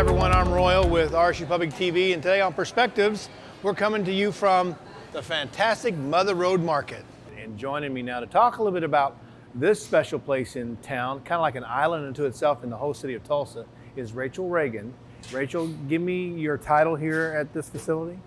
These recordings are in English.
everyone, I'm Royal with RSU Public TV, and today on Perspectives, we're coming to you from the fantastic Mother Road Market. And joining me now to talk a little bit about this special place in town, kind of like an island unto itself in the whole city of Tulsa, is Rachel Reagan. Rachel, give me your title here at this facility.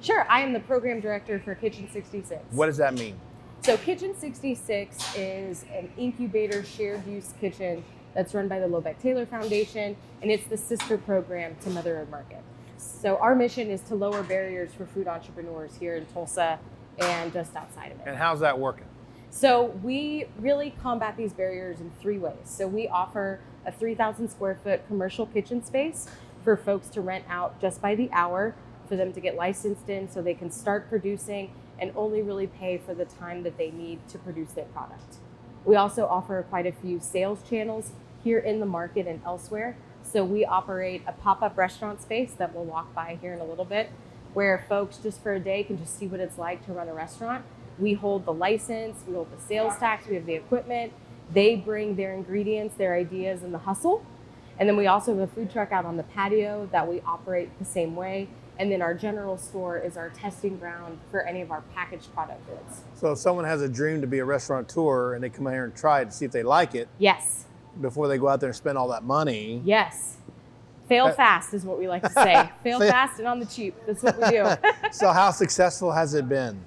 Sure, I am the program director for Kitchen 66. What does that mean? So Kitchen 66 is an incubator shared use kitchen that's run by the Lobeck-Taylor Foundation, and it's the sister program to Mother Road Market. So our mission is to lower barriers for food entrepreneurs here in Tulsa and just outside of it. And how's that working? So we really combat these barriers in three ways. So we offer a 3,000 square foot commercial kitchen space for folks to rent out just by the hour, for them to get licensed in so they can start producing and only really pay for the time that they need to produce their product. We also offer quite a few sales channels here in the market and elsewhere. So we operate a pop-up restaurant space that we'll walk by here in a little bit, where folks just for a day can just see what it's like to run a restaurant. We hold the license, we hold the sales tax, we have the equipment. They bring their ingredients, their ideas, and the hustle. And then we also have a food truck out on the patio that we operate the same way. And then our general store is our testing ground for any of our packaged product goods. So if someone has a dream to be a restaurateur and they come out here and try it to see if they like it, Yes. before they go out there and spend all that money. Yes. Fail fast is what we like to say. Fail fast and on the cheap. That's what we do. So how successful has it been?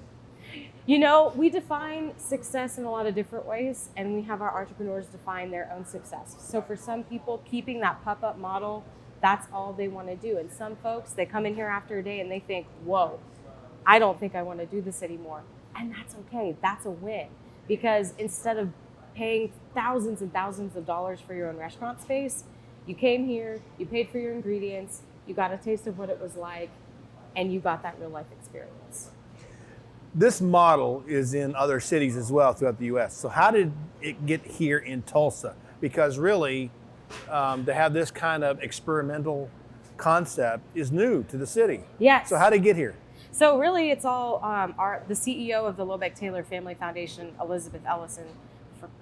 You know, we define success in a lot of different ways, and we have our entrepreneurs define their own success. So for some people, keeping that pop-up model, that's all they want to do. And some folks, they come in here after a day and they think, whoa, I don't think I want to do this anymore. And that's okay. That's a win. Because instead of paying thousands and thousands of dollars for your own restaurant space, you came here, you paid for your ingredients, you got a taste of what it was like, and you got that real life experience. This model is in other cities as well throughout the U.S. So how did it get here in Tulsa? Because really, to have this kind of experimental concept is new to the city. Yes. So how did it get here? So really, it's all the CEO of the Lobeck-Taylor Family Foundation, Elizabeth Ellison.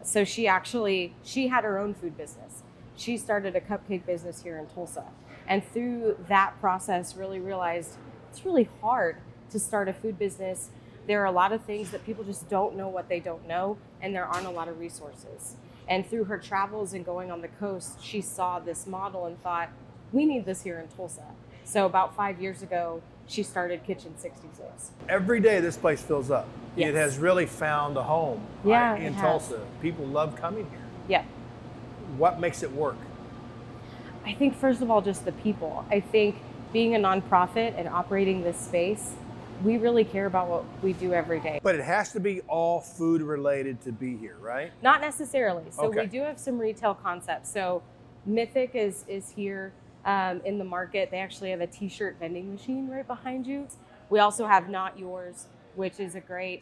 So she had her own food business. She started a cupcake business here in Tulsa. And through that process, really realized it's really hard to start a food business. There are a lot of things that people just don't know what they don't know, and there aren't a lot of resources. And through her travels and going on the coast, she saw this model and thought, we need this here in Tulsa. So about 5 years ago, she started Kitchen 66. Every day this place fills up. Yes. It has really found a home in Tulsa. People love coming here. Yeah. What makes it work? I think first of all, just the people. I think being a nonprofit and operating this space, we really care about what we do every day. But it has to be all food related to be here, right? Not necessarily. So Okay. we do have some retail concepts. So Mythic is here in the market. They actually have a t-shirt vending machine right behind you. We also have Not Yours, which is a great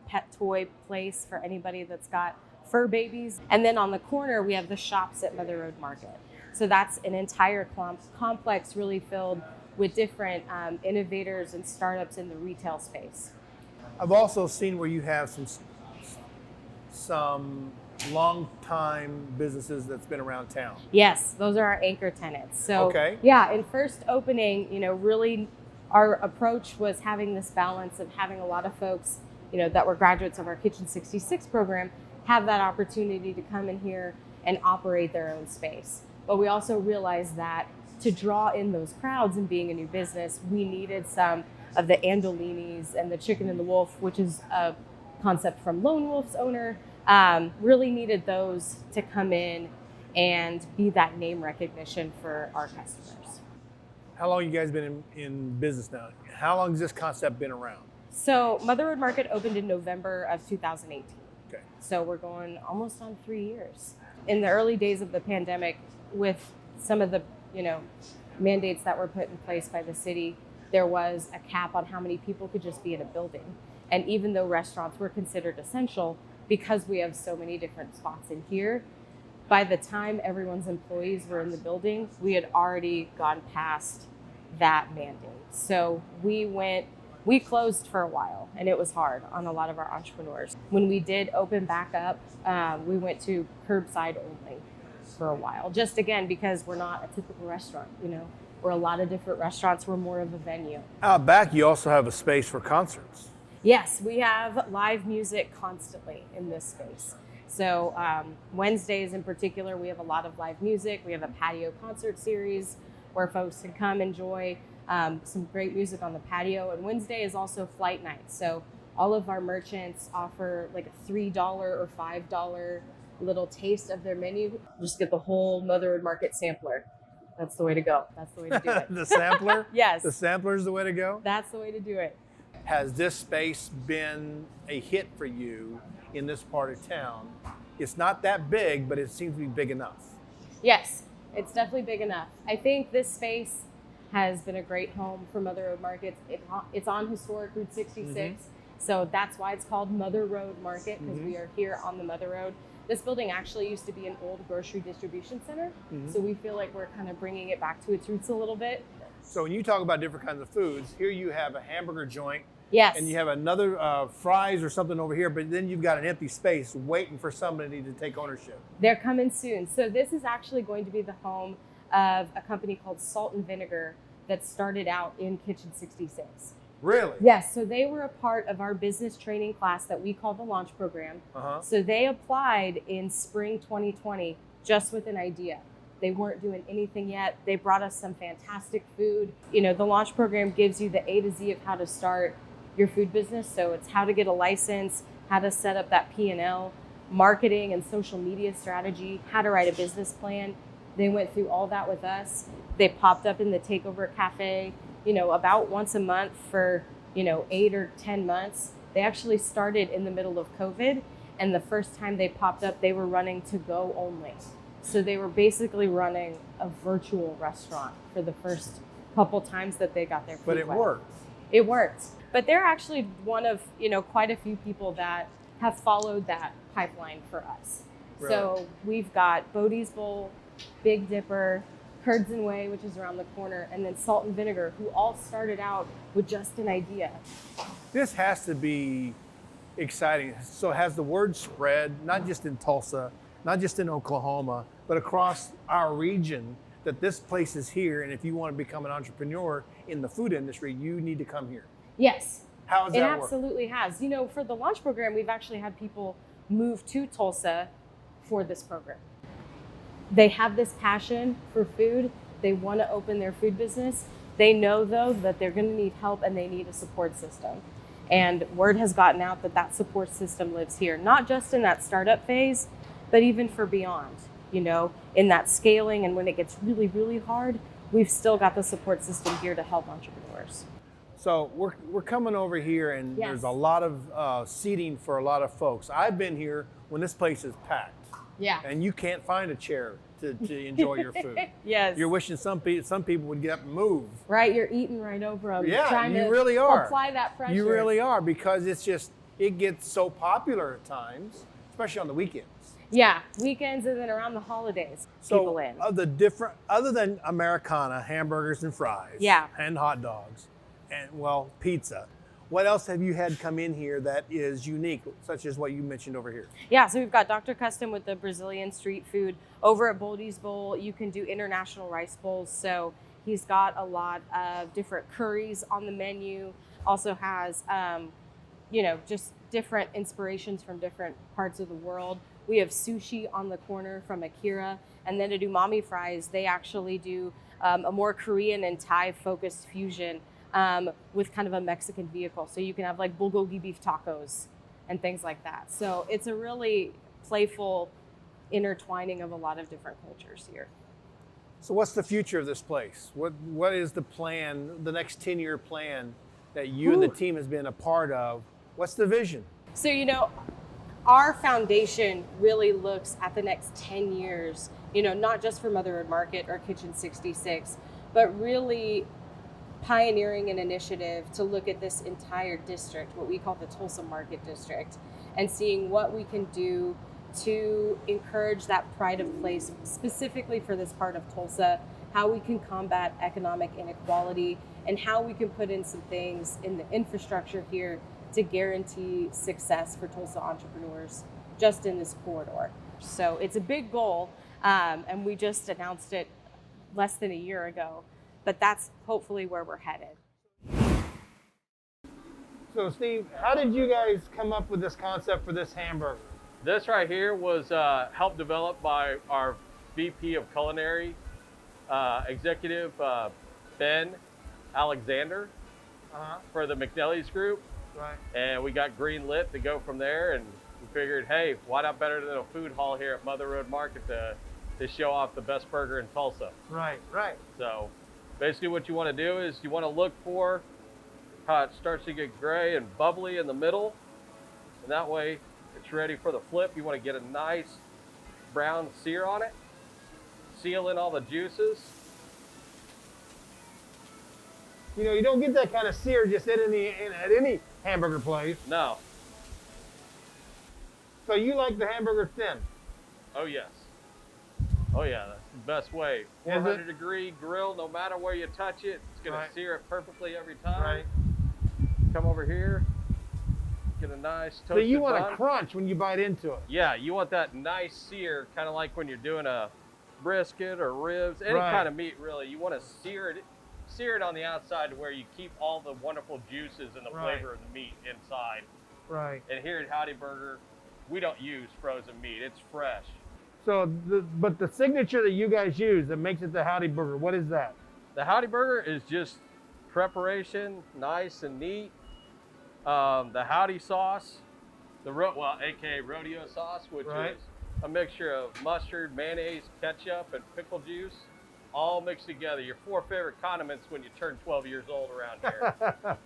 pet toy place for anybody that's got fur babies. And then on the corner, we have the shops at Mother Road Market. So that's an entire complex really filled with different innovators and startups in the retail space. I've also seen where you have some long-time businesses that's been around town. Yes, those are our anchor tenants. So Okay. yeah, in first opening, really our approach was having this balance of having a lot of folks, that were graduates of our Kitchen 66 program, have that opportunity to come in here and operate their own space. But we also realized that to draw in those crowds and being a new business, we needed some of the Andolinis and the Chicken and the Wolf, which is a concept from Lone Wolf's owner, really needed those to come in and be that name recognition for our customers. How long you guys been in business now? How long has this concept been around? So Mother Road Market opened in November of 2018. Okay. So we're going almost on 3 years. In the early days of the pandemic, with some of the, mandates that were put in place by the city, there was a cap on how many people could just be in a building. And even though restaurants were considered essential, because we have so many different spots in here, by the time everyone's employees were in the building, we had already gone past that mandate. So we closed for a while, and it was hard on a lot of our entrepreneurs. When we did open back up, we went to curbside only. for a while. Just again, because we're not a typical restaurant, you know. We're a lot of different restaurants. We're more of a venue. Out back, you also have a space for concerts. Yes, we have live music constantly in this space. So Wednesdays in particular, we have a lot of live music. We have a patio concert series where folks can come enjoy some great music on the patio. And Wednesday is also flight night. So all of our merchants offer like a $3 or $5 little taste of their menu. Just get the whole Mother Road Market sampler. That's the way to go. That's the way to do it. The sampler? Yes. The sampler is the way to go? That's the way to do it. Has this space been a hit for you in this part of town? It's not that big, but it seems to be big enough. Yes, it's definitely big enough. I think this space has been a great home for Mother Road Markets. It's on historic Route 66, so that's why it's called Mother Road Market, because we are here on the Mother Road. This building actually used to be an old grocery distribution center, so we feel like we're kind of bringing it back to its roots a little bit. So when you talk about different kinds of foods, here you have a hamburger joint, yes, and you have another fries or something over here, but then you've got an empty space waiting for somebody to take ownership. They're coming soon. So this is actually going to be the home of a company called Salt and Vinegar that started out in Kitchen 66. Really? Yes, so they were a part of our business training class that we call the Launch Program. So they applied in spring 2020 just with an idea. They weren't doing anything yet. They brought us some fantastic food. You know, the Launch Program gives you the A to Z of how to start your food business. So it's how to get a license, how to set up that P&L, marketing and social media strategy, how to write a business plan. They went through all that with us. They popped up in the Takeover Cafe, you know, about once a month for, 8 or 10 months. They actually started in the middle of COVID, and the first time they popped up, they were running to go only. So they were basically running a virtual restaurant for the first couple times that they got their food. But it worked. It worked. But they're actually one of, quite a few people that have followed that pipeline for us. Really? So we've got Bodie's Bowl, Big Dipper, Curds and Whey, which is around the corner, and then Salt and Vinegar, who all started out with just an idea. This has to be exciting. So has the word spread, not just in Tulsa, not just in Oklahoma, but across our region, that this place is here, and if you want to become an entrepreneur in the food industry, you need to come here? Yes. How does it that work? Absolutely has. For the Launch Program, we've actually had people move to Tulsa for this program. They have this passion for food. They want to open their food business. They know, though, that they're going to need help and they need a support system. And word has gotten out that that support system lives here, not just in that startup phase, but even for beyond, in that scaling. And when it gets really, really hard, we've still got the support system here to help entrepreneurs. So we're coming over here, and Yes. There's a lot of seating for a lot of folks. I've been here when this place is packed. Yeah. And you can't find a chair to enjoy your food. Yes. You're wishing some people would get up and move. Right, you're eating right over them. Yeah, trying you to really are. apply that pressure. You really are, because it gets so popular at times, especially on the weekends. Yeah, weekends and then around the holidays, people in. Other than Americana, hamburgers and fries, Yeah. and hot dogs, and pizza, what else have you had come in here that is unique, such as what you mentioned over here? Yeah, so we've got Dr. Kustom with the Brazilian street food. Over at Bodie's Bowl, you can do international rice bowls. So he's got a lot of different curries on the menu. Also has, just different inspirations from different parts of the world. We have sushi on the corner from Akira. And then at Umami Fries, they actually do a more Korean and Thai focused fusion with kind of a Mexican vehicle. So you can have like bulgogi beef tacos and things like that. So it's a really playful intertwining of a lot of different cultures here. So what's the future of this place? What is the plan, the next 10-year plan that you and the team has been a part of? What's the vision? So, our foundation really looks at the next 10 years, not just for Mother Road Market or Kitchen 66, but really pioneering an initiative to look at this entire district, what we call the Tulsa Market District, and seeing what we can do to encourage that pride of place, specifically for this part of Tulsa, how we can combat economic inequality, and how we can put in some things in the infrastructure here to guarantee success for Tulsa entrepreneurs just in this corridor. So it's a big goal. And we just announced it less than a year ago, but that's hopefully where we're headed. So Steve, how did you guys come up with this concept for this hamburger? This right here was helped develop by our VP of Culinary Executive, Ben Alexander, for the McNelly's Group. Right. And we got green lit to go from there, and we figured, hey, why not better than a food hall here at Mother Road Market to show off the best burger in Tulsa. Right, right. So basically what you want to do is you want to look for how it starts to get gray and bubbly in the middle, and that way it's ready for the flip. You want to get a nice brown sear on it, seal in all the juices. You know, you don't get that kind of sear just at any hamburger place. No. So you like the hamburger thin? Oh yes. Oh yeah, that's the best way. 400-degree grill, no matter where you touch it, it's gonna sear it perfectly every time. Right. Come over here, get a nice toasted So you want bun. a crunch when you bite into it. Yeah, you want that nice sear, kind of like when you're doing a brisket or ribs, any kind of meat really. You want to sear it on the outside to where you keep all the wonderful juices and the flavor of the meat inside. Right. And here at Howdy Burger, we don't use frozen meat. It's fresh. So, but the signature that you guys use that makes it the Howdy Burger, what is that? The Howdy Burger is just preparation, nice and neat. The Howdy sauce, aka rodeo sauce, which is a mixture of mustard, mayonnaise, ketchup, and pickle juice, all mixed together. Your 4 favorite condiments when you turn 12 years old around here.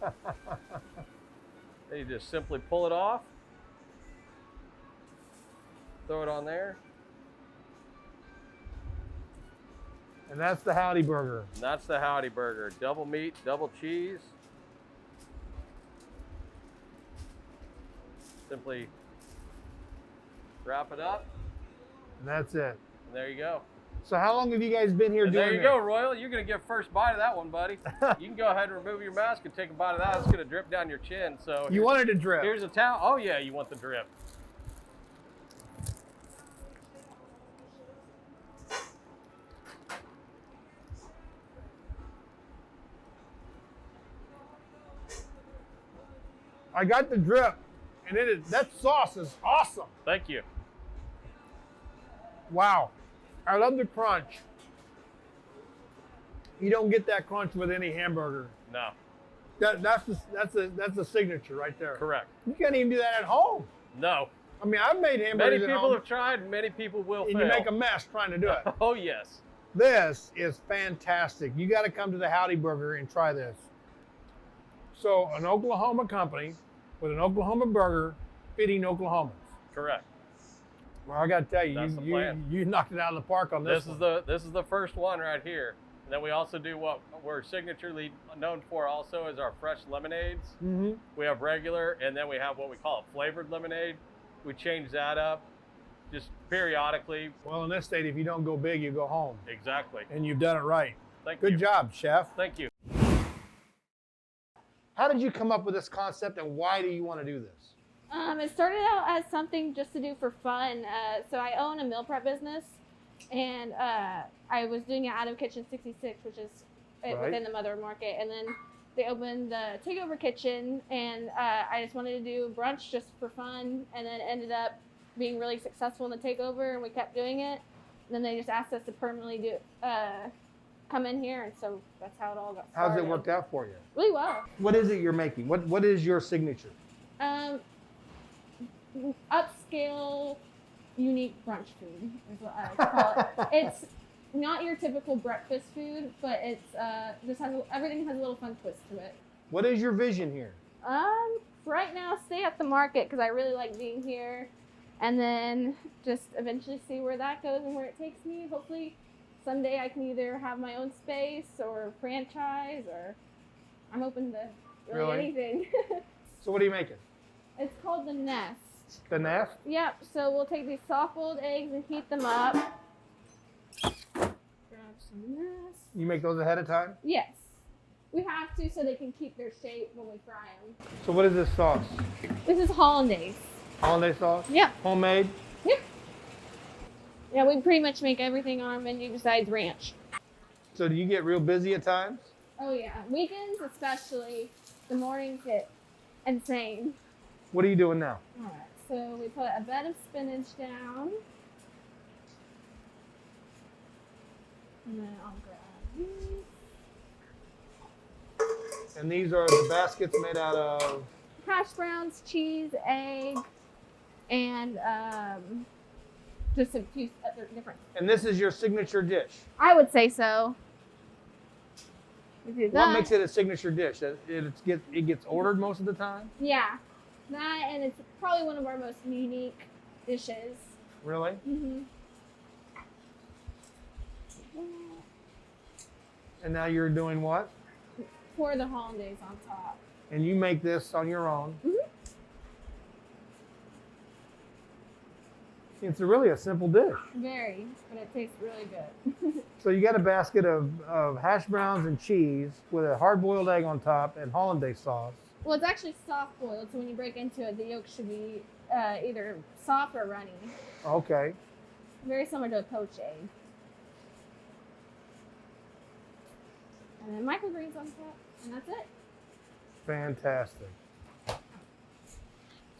Then you just simply pull it off, throw it on there. And that's the Howdy Burger. And that's the Howdy Burger. Double meat, double cheese. Simply wrap it up. And that's it. And there you go. So how long have you guys been here doing There you go, Royal. You're going to get first bite of that one, buddy. You can go ahead and remove your mask and take a bite of that. It's going to drip down your chin. So you wanted to drip. Here's a towel. Oh, yeah, you want the drip. I got the drip, and that sauce is awesome. Thank you. Wow, I love the crunch. You don't get that crunch with any hamburger. No. That's the signature right there. Correct. You can't even do that at home. No. I mean, I've made hamburgers Many at people home, have tried, many people will and fail. you make a mess trying to do it. Oh, yes. This is fantastic. You got to come to the Howdy Burger and try this. So, an Oklahoma company with an Oklahoma burger feeding Oklahomans. Correct. Well, I got to tell you, That's the plan. you knocked it out of the park on this one. This is the first one right here. And then we also do what we're signaturely known for also is our fresh lemonades. Mm-hmm. We have regular, and then we have what we call a flavored lemonade. We change that up just periodically. Well, in this state, if you don't go big, you go home. Exactly. And you've done it right. Thank you. Good job, chef. Thank you. How did you come up with this concept, and why do you want to do this? It started out as something just to do for fun. So I own a meal prep business, and I was doing it out of Kitchen 66, which is within the Mother Market. And then they opened the Takeover Kitchen, and I just wanted to do brunch just for fun, and then ended up being really successful in the Takeover, and we kept doing it. And then they just asked us to permanently come in here, and so that's how it all got started. How's it worked out for you? Really well. What is it you're making? What is your signature? Upscale, unique brunch food is what I like to call it. It's not your typical breakfast food, but it's everything has a little fun twist to it. What is your vision here? Right now, stay at the market because I really like being here, and then just eventually see where that goes and where it takes me. Hopefully, someday I can either have my own space or franchise, or I'm open to really anything. So what are you making? It's called the Nest. The nest? Yep, so we'll take these soft-boiled eggs and heat them up. Grab some Nest. You make those ahead of time? Yes. We have to so they can keep their shape when we fry them. So what is this sauce? This is hollandaise. Hollandaise sauce? Yep. Homemade? Yep. Yeah, we pretty much make everything on our menu besides ranch. So do you get real busy at times? Oh yeah, weekends especially, the mornings get insane. What are you doing now? All right, so we put a bed of spinach down. And then I'll grab these. And these are the baskets made out of? Hash browns, cheese, egg, and just a few other different. And this is your signature dish. I would say so. We do What that. makes it a signature dish? It gets ordered most of the time? Yeah, that, and it's probably one of our most unique dishes. Really? Mm-hmm. And now you're doing what? Pour the hollandaise on top. And you make this on your own. Mm-hmm. It's really a simple dish. Very, but it tastes really good. So you got a basket of hash browns and cheese with a hard-boiled egg on top and hollandaise sauce. Well, it's actually soft boiled, so when you break into it, the yolk should be either soft or runny. Okay. Very similar to a poached egg. And then microgreens on top, and that's it. Fantastic.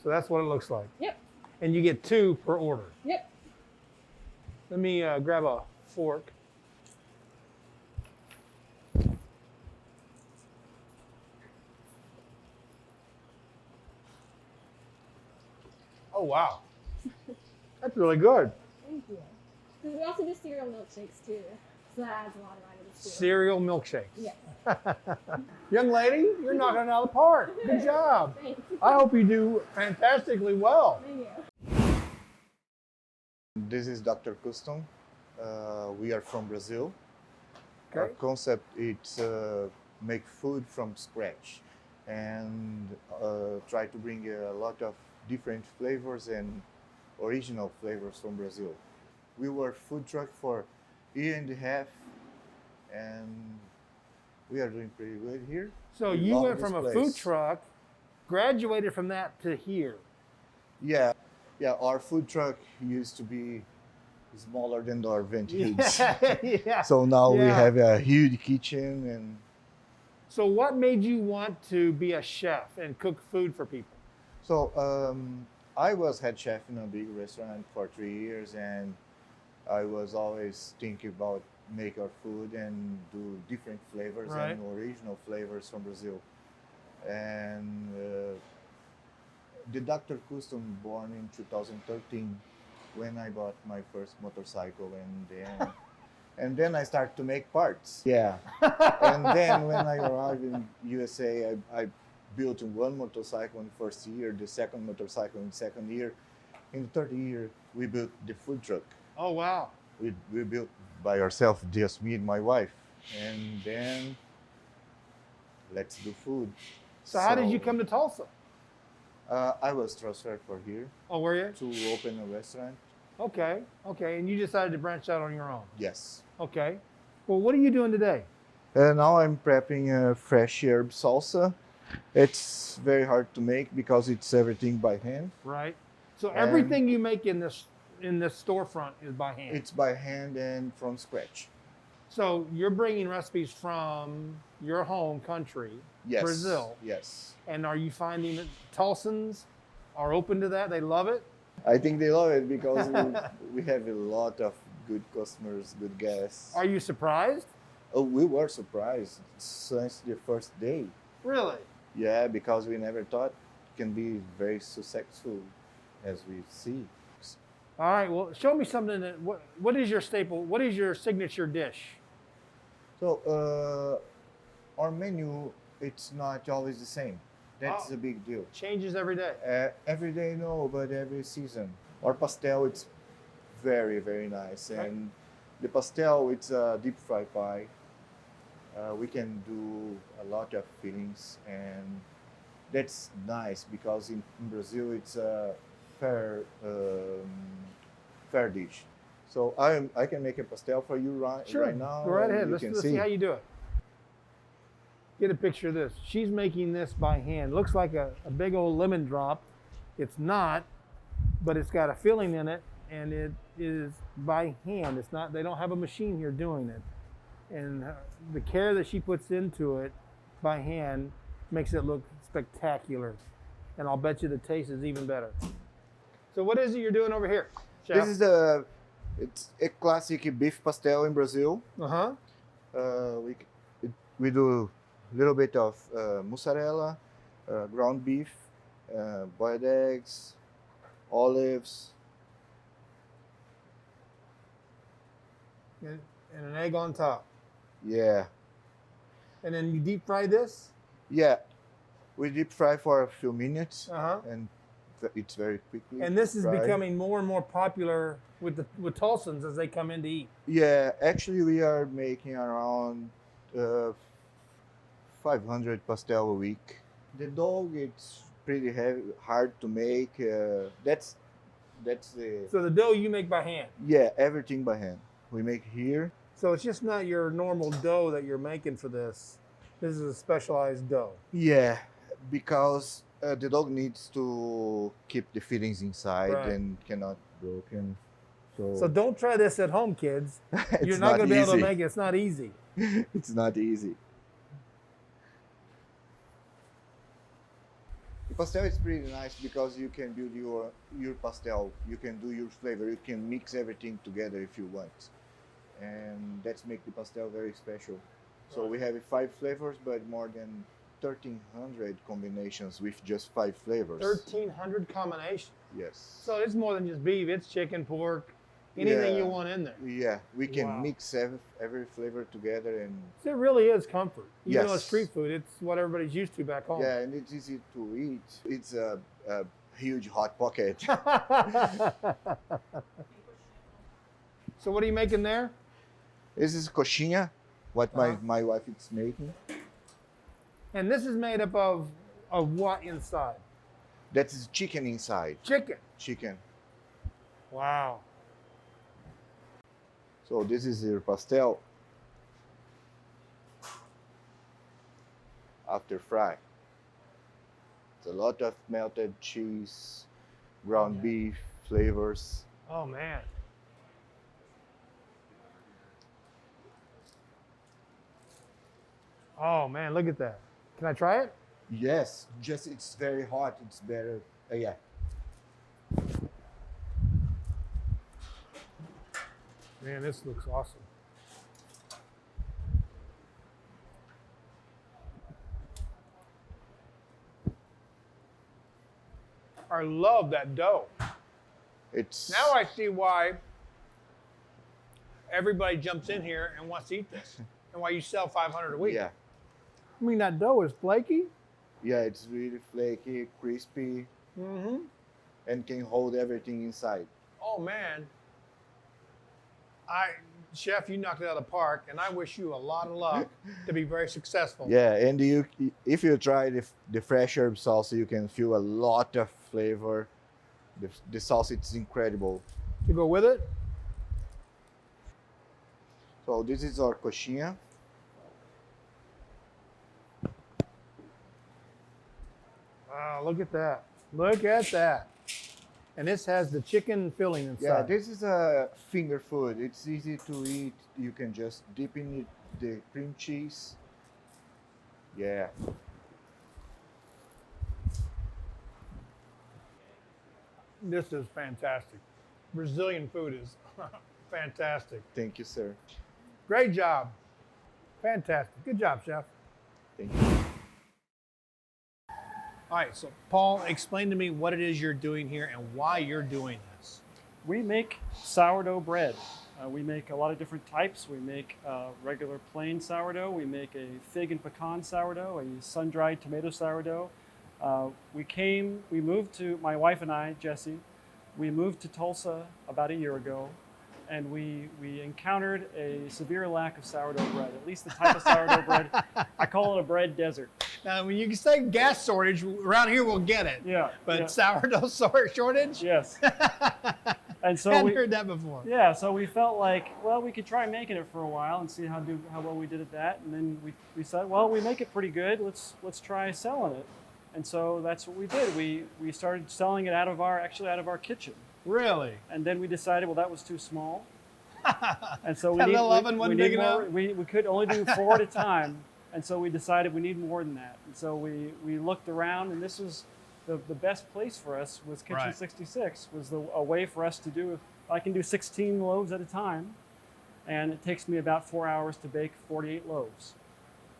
So that's what it looks like. Yep. And you get 2 per order. Yep. Let me grab a fork. Oh, wow. That's really good. Thank you. We also do cereal milkshakes too, so that adds a lot of vitamins too. Cereal milkshakes. Yes. Young lady, you're knocking it out of the park. Good job. Thanks. I hope you do fantastically well. Thank you. This is Dr. Kustom. We are from Brazil. Okay. Our concept is make food from scratch and try to bring a lot of different flavors and original flavors from Brazil. We were food truck for a year and a half, and we are doing pretty good here. So We you love went this from a place. food truck, graduated from that to here. Yeah, our food truck used to be smaller than our vintage. Yeah. So now we Yeah. have a huge kitchen. And So what made you want to be a chef and cook food for people? so I was head chef in a big restaurant for 3 years, and I was always thinking about make our food and do different flavors Right. and original flavors from Brazil. And the Dr. Kustom born in 2013 when I bought my first motorcycle, and then I started to make parts. Yeah. And then when I arrived in USA, I built one motorcycle in the first year, the second motorcycle in the second year. In the third year, we built the food truck. Oh, wow. We built by ourselves, just me and my wife. And then let's do food. So how did you come to Tulsa? I was transferred for here Oh, were you? to open a restaurant. Okay. Okay. And you decided to branch out on your own. Yes. Okay. Well, what are you doing today? Now I'm prepping a fresh herb salsa. It's very hard to make because it's everything by hand. Right. So And- everything you make in this storefront is by hand. It's by hand and from scratch. So you're bringing recipes from your home country, Yes. Brazil, Yes. and are you finding that Tulsans are open to that? They love it? I think they love it because we have a lot of good customers, good guests. Are you surprised? Oh, we were surprised since the first day. Really? Yeah, because we never thought it can be very successful as we see. All right. Well, show me something that what is your staple? What is your signature dish? So our menu, it's not always the same. That's Oh. a big deal. Changes every day. Every day, no, but every season. Our pastel, it's very, very nice. Right. And the pastel, it's a deep fried pie. We can do a lot of fillings, and that's nice because in Brazil, it's a fair dish. So I can make a pastel for you right now. Go right and ahead. you Let's can see how you do it. Get a picture of this. She's making this by hand. Looks like a big old lemon drop. It's not, but it's got a filling in it, and it is by hand. It's not, they don't have a machine here doing it. And the care that she puts into it by hand makes it look spectacular. And I'll bet you the taste is even better. So what is it you're doing over here, Chef? This is it's a classic beef pastel in Brazil. We do a little bit of mozzarella, ground beef, boiled eggs, olives. And an egg on top. Yeah. And then you deep fry this? Yeah. We deep fry for a few minutes, Uh-huh. and it's very quickly. And this is fried. becoming more and more popular with Tulsans as they come in to eat. Yeah, actually we are making around 500 pastel a week. The dough, it's pretty heavy, hard to make. That's the So the dough you make by hand. yeah, everything by hand. We make here. So it's just not your normal dough that you're making for this. This is a specialized dough. Yeah, because the dog needs to keep the fillings inside Right. and cannot broken. So don't try this at home, kids. it's You're not going to be able to easy. make it. It's not easy. It's not easy. The pastel is pretty nice because you can build your pastel. You can do your flavor. You can mix everything together if you want, and that's make the pastel very special. So we have 5 flavors, but more than 1,300 combinations with just 5 flavors. 1,300 combinations. Yes. So it's more than just beef. It's chicken, pork, anything Yeah. you want in there. Yeah, we can Wow. mix every flavor together, and So it really is comfort. Even though it's Yes. street food, it's what everybody's used to back home. yeah, and it's easy to eat. It's a huge hot pocket. So what are you making there? This is coxinha, what Uh-huh. my wife is making. And this is made up of what inside? That is chicken inside. Chicken. Chicken. Wow. So this is your pastel after fry. It's a lot of melted cheese, ground beef, flavors. Oh man. Oh man, look at that. Can I try it? Yes, just it's very hot. It's better. Yeah. Man, this looks awesome. I love that dough. It's Now I see why everybody jumps in here and wants to eat this, and why you sell 500 a week. yeah. I mean, that dough is flaky. Yeah, it's really flaky, crispy, Mm-hmm. and can hold everything inside. Oh man. Chef, you knocked it out of the park, and I wish you a lot of luck to be very successful. Yeah, and if you try the fresh herb salsa, you can feel a lot of flavor. The sauce, it's incredible. To go with it? So this is our coxinha. Wow, look at that. Look at that. And this has the chicken filling inside. Yeah, this is a finger food. It's easy to eat. You can just dip in it, the cream cheese. Yeah. This is fantastic. Brazilian food is fantastic. Thank you, sir. Great job. Fantastic. Good job, Chef. Thank you. All right, so Paul, explain to me what it is you're doing here and why you're doing this. We make sourdough bread. We make a lot of different types. We make regular plain sourdough. We make a fig and pecan sourdough, a sun-dried tomato sourdough. We moved to, my wife and I, Jessie, we moved to Tulsa about a year ago, and we encountered a severe lack of sourdough bread, at least the type of sourdough bread. I call it a bread desert. Now, when you say gas shortage, around here we'll get it. Yeah. But yeah. sourdough shortage? Yes. And so Hadn't heard that before. Yeah, so we felt like, well, we could try making it for a while and see how well we did at that. And then we said, well, we make it pretty good. Let's try selling it. And so that's what we did. We started selling it out of our kitchen. Really? And then we decided, well, that was too small. And so That little oven wasn't big enough? we could only do 4 at a time. And so we decided we need more than that. And so we looked around, and this was the best place for us was Kitchen Right. 66, was a way for us to do, I can do 16 loaves at a time. And it takes me about 4 hours to bake 48 loaves.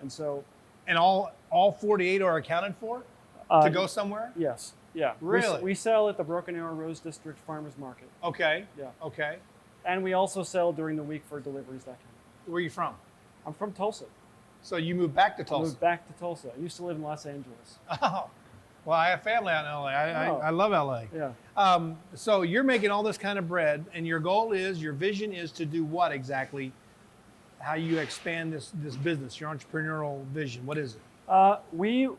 And so. And all 48 are accounted for to go somewhere? Yes. Yeah. Really? We sell at the Broken Arrow Rose District Farmers Market. Okay. Yeah. Okay. And we also sell during the week for deliveries that kind of. Where are you from? I'm from Tulsa. So you moved back to I Tulsa? moved back to Tulsa. I used to live in Los Angeles. Oh. Well, I have family out in LA. I love LA. Yeah. So you're making all this kind of bread, and your goal is, your vision is to do what exactly? How you expand this business, your entrepreneurial vision? What is it? We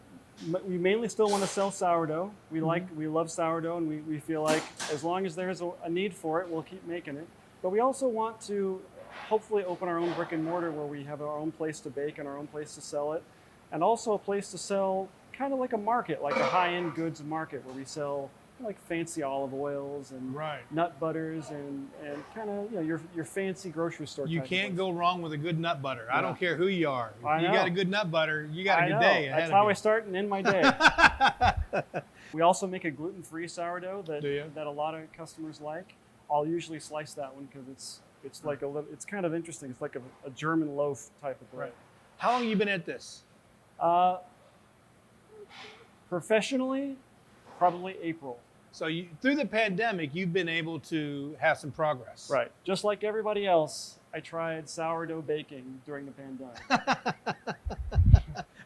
mainly still want to sell sourdough. We love sourdough, and we feel like as long as there's a need for it, we'll keep making it. But we also want to hopefully open our own brick and mortar where we have our own place to bake and our own place to sell it, and also a place to sell kind of like a market, like a high-end goods market where we sell like fancy olive oils and nut butters and kind of your fancy grocery store. You can't go wrong with a good nut butter. Yeah. I don't care who you are. If you know. got a good nut butter, you got a I good know. day ahead That's of how you. I start and end my day. We also make a gluten-free sourdough Do you? that a lot of customers like. I'll usually slice that one because it's like it's kind of interesting. It's like a German loaf type of bread. How long have you been at this? Professionally, probably April. So through the pandemic, you've been able to have some progress. Right. Just like everybody else, I tried sourdough baking during the pandemic.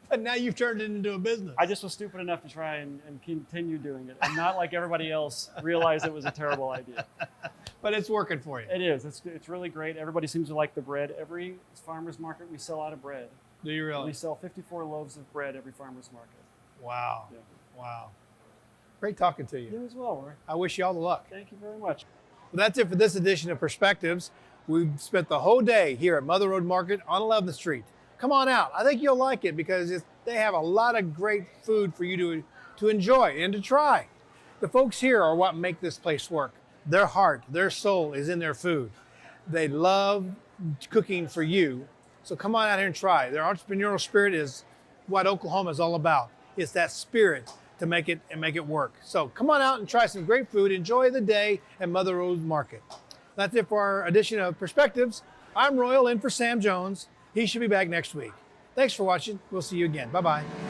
But now you've turned it into a business. I just was stupid enough to try and continue doing it, and not like everybody else realized it was a terrible idea. But it's working for you. It is. It's really great. Everybody seems to like the bread. Every farmer's market, we sell out of bread. Do you really? We sell 54 loaves of bread every farmer's market. Wow. Yeah. Wow. Great talking to you. You as well, Roy. I wish you all the luck. Thank you very much. Well, that's it for this edition of Perspectives. We've spent the whole day here at Mother Road Market on 11th Street. Come on out. I think you'll like it because they have a lot of great food for you to enjoy and to try. The folks here are what make this place work. Their heart, their soul is in their food. They love cooking for you. So come on out here and try. Their entrepreneurial spirit is what Oklahoma is all about. It's that spirit to make it work. So come on out and try some great food. Enjoy the day at Mother Road Market. That's it for our edition of Perspectives. I'm Royal in for Sam Jones. He should be back next week. Thanks for watching. We'll see you again. Bye-bye.